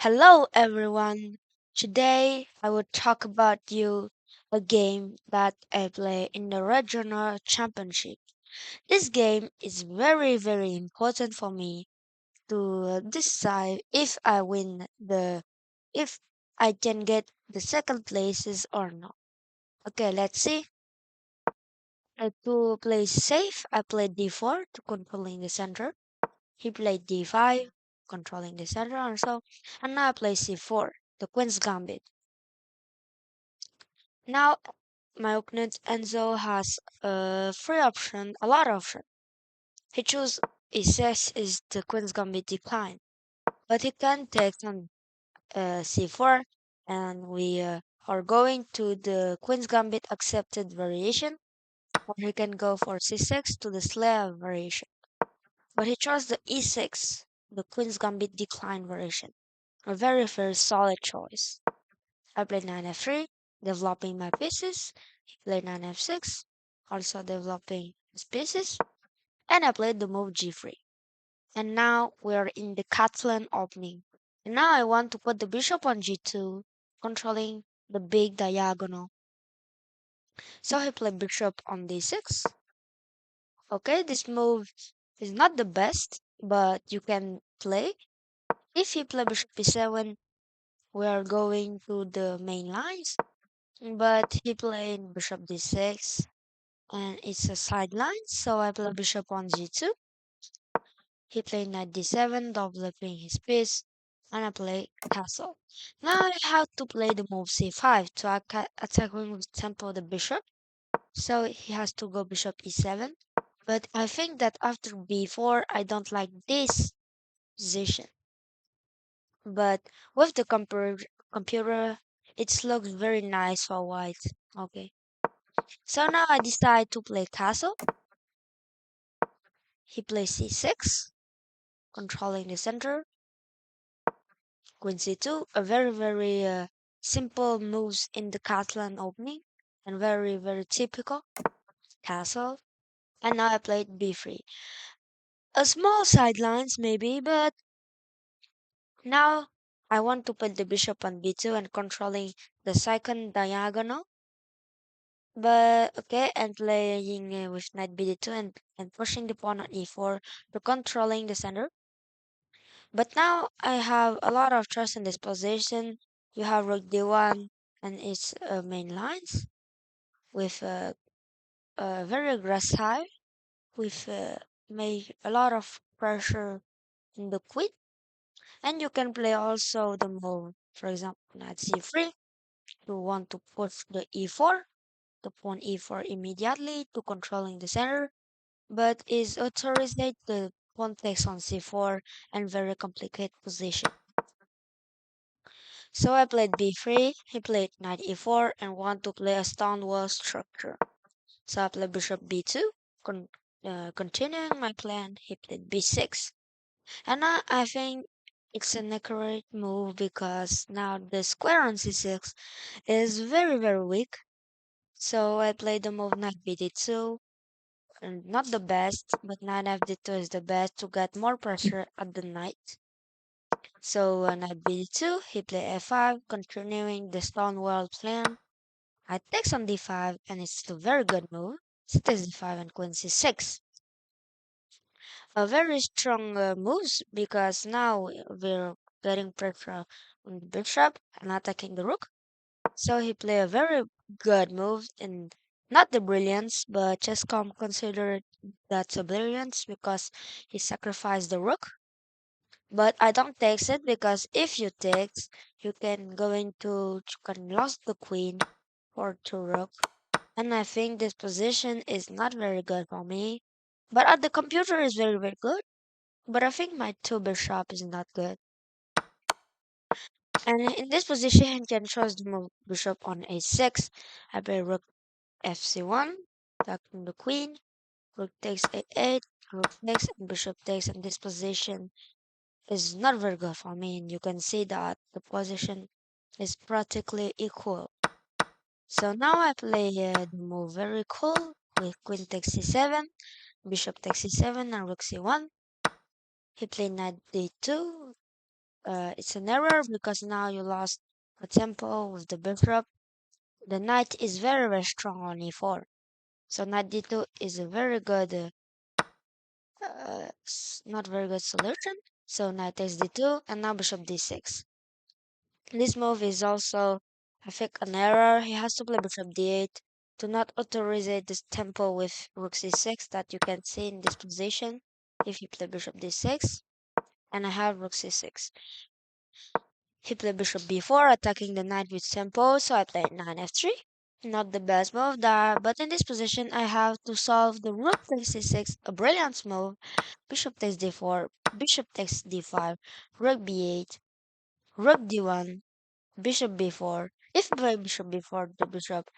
Hello everyone. Today I will talk about you a game that I play in the regional championship. This game is very important for me to decide if I can get the second places or not. Okay, let's see. To play safe, I played d4 to controlling the center. He played d5, controlling the center also, and now I play c4, the queen's gambit. Now my opponent Enzo has a lot of option. He choose e6 is the queen's gambit decline, but he can take on c4, and we are going to the queen's gambit accepted variation, or he can go for c6 to the slave variation. But he chose the e6, the queen's gambit decline variation. A very solid choice. I played knight f3, developing my pieces. He played knight f6, also developing his pieces. And I played the move g3. And now we are in the Catalan opening. And now I want to put the bishop on g2, controlling the big diagonal. So he played bishop on d6. Okay, this move is not the best, but you can play. If he play bishop e7, we are going to the main lines. But he played bishop d6, and it's a sideline, so I play bishop on g2. He played knight d7, developing his piece, and I play castle. Now I have to play the move c5 to attacking with tempo the bishop, so he has to go bishop e7. But I think that after b4, I don't like this position. But with the computer, it looks very nice for white. Okay. So now I decide to play castle. He plays c6, controlling the center. Queen c2, a very simple moves in the Catalan opening, and very typical. Castle. And now I played b3. A small sidelines maybe, but now I want to put the bishop on b2 and controlling the second diagonal. But okay, and playing with knight bd2 and pushing the pawn on e4 to controlling the center. But now I have a lot of trust in this position. You have rook d1 and its main lines with very aggressive, with make a lot of pressure in the queen. And you can play also the move, for example, knight c3. You want to push the e4, the pawn e4 immediately to controlling the center, but is authorized the pawn takes on c4 and very complicated position. So I played b3, he played knight e4 and want to play a stone wall structure. So I played bishop b2, continuing my plan, he played b6. And I think it's an accurate move because now the square on c6 is very weak. So I played the move knight bd2, and not the best, but knight fd2 is the best to get more pressure at the knight. So knight b2, he played f5, continuing the stone wall plan. I takes on d5, and it's a very good move. C takes d5 and queen c6. A very strong moves because now we're getting pressure on the bishop and attacking the rook. So he played a very good move, and not the brilliance, but chessgame considered that's a brilliance because he sacrificed the rook. But I don't take it because if you take, you can lose the queen or to rook, and I think this position is not very good for me. But at the computer is very good. But I think my two bishop is not good. And in this position, he can choose the move bishop on a6. I play rook fc1, attacking the queen. Rook takes a8, rook takes, and bishop takes. And this position is not very good for me. And you can see that the position is practically equal. So now I play the move very cool with queen takes c7, bishop takes c7, and rook c1. He played knight d2, it's an error because now you lost a tempo with the bishop. The knight is very very strong on e4, so knight d2 is a very good, not very good solution. So knight takes d2 and now bishop d6. This move is also, I think, an error. He has to play bishop d8 to not authorize this tempo with rook c6 that you can see in this position if you play bishop d6. And I have rook c6. He played bishop b4, attacking the knight with tempo, so I played knight f3. Not the best move there, but in this position I have to solve the rook takes c6, a brilliant move. Bishop takes d4, bishop takes d5, rook b8, rook d1, bishop b4. If by bishop b4, the bishop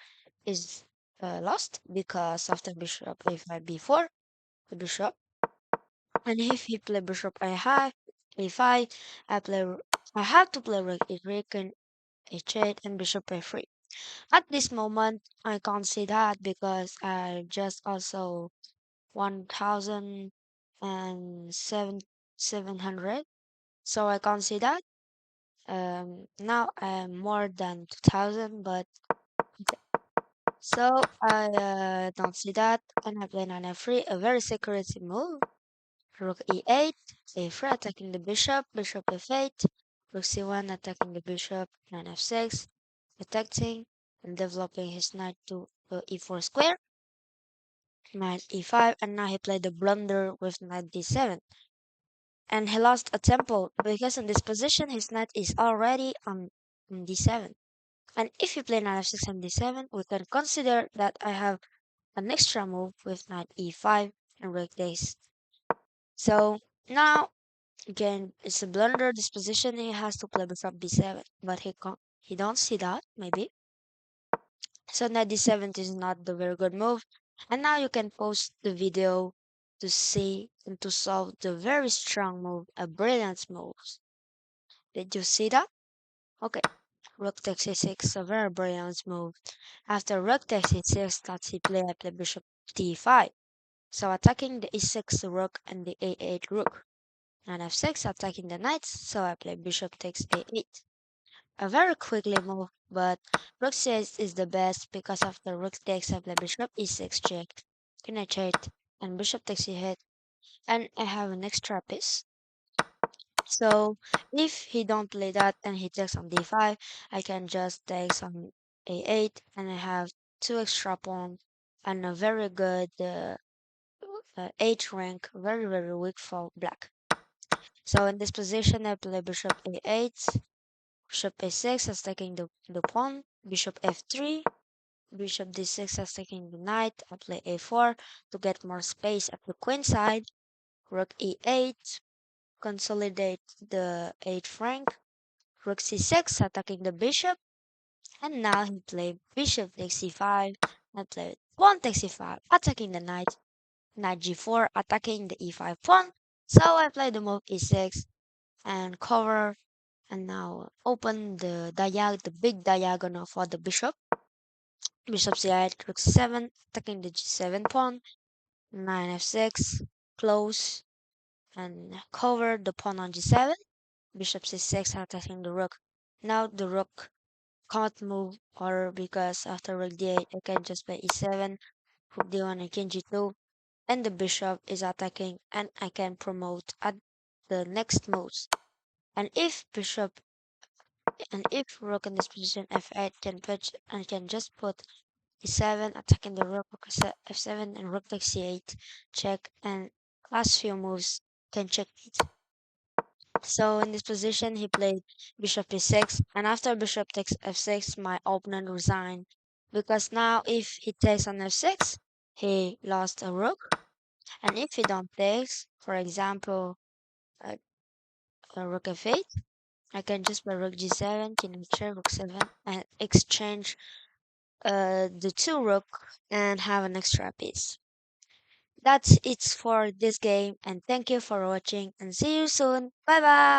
is lost because after bishop a5 b4, the bishop. And if he play bishop a5, a5, I have to play rook e3 and h8 and bishop a3. At this moment, I can't see that because I just also 1,700, so I can't see that. Now I am more than 2,000, but okay. So I don't see that, and I play knight f3, a very secretive move. Rook e8, a3 attacking the bishop, bishop f8, rook c1 attacking the bishop, knight f6, protecting and developing his knight to e4 square, knight e5, and now he played the blunder with knight d7. And he lost a tempo because in this position his knight is already on d7. And if you play knight f6 and d7, we can consider that I have an extra move with knight e5 and rook takes. So now again, it's a blunder. This position he has to play bishop b7, but he don't see that maybe. So knight d7 is not the very good move. And now you can post the video to see and to solve the very strong move, a brilliant move. Did you see that? Okay. Rook takes e6, a very brilliant move. After rook takes e6, that's he play, I play bishop d5. So attacking the e6 rook and the a8 rook. Knight f6 attacking the knights, so I play bishop takes a8. A very quickly move, but rook c8 is the best because after rook takes I play bishop e6 check, king h8, and bishop takes e8, and I have an extra piece. So if he don't play that and he takes on d5, I can just take on a8, and I have two extra pawn and a very good 8 rank, very very weak for black. So in this position, I play bishop a8, bishop a6 as taking the pawn, bishop f3, bishop d6 as taking the knight. I play a4 to get more space at the queen side, rook e8, consolidate the 8th rank, rook c6 attacking the bishop, and now he played bishop takes c5. I played pawn takes c5, attacking the knight, knight g4 attacking the e5 pawn. So I play the move e6 and cover, and now open the big diagonal for the bishop. Bishop c8, rook c7, attacking the g7 pawn, knight f6, close and cover the pawn on g7. Bishop c6 attacking the rook. Now the rook can't move, or because after rook d8 I can just play e7, rook d1 and king g2, and the bishop is attacking, and I can promote at the next moves. And if rook in this position f8 can just put e7 attacking the rook, f7 and rook takes c8 check, and last few moves can checkmate. So in this position he played bishop e6, and after bishop takes f6 my opponent resigned because now if he takes on f6 he lost a rook, and if he don't takes, for example, uh, a rook f8, I can just play rook g7, king h8, rook 7, and exchange the two rook and have an extra piece. That's it for this game, and thank you for watching, and see you soon. Bye bye.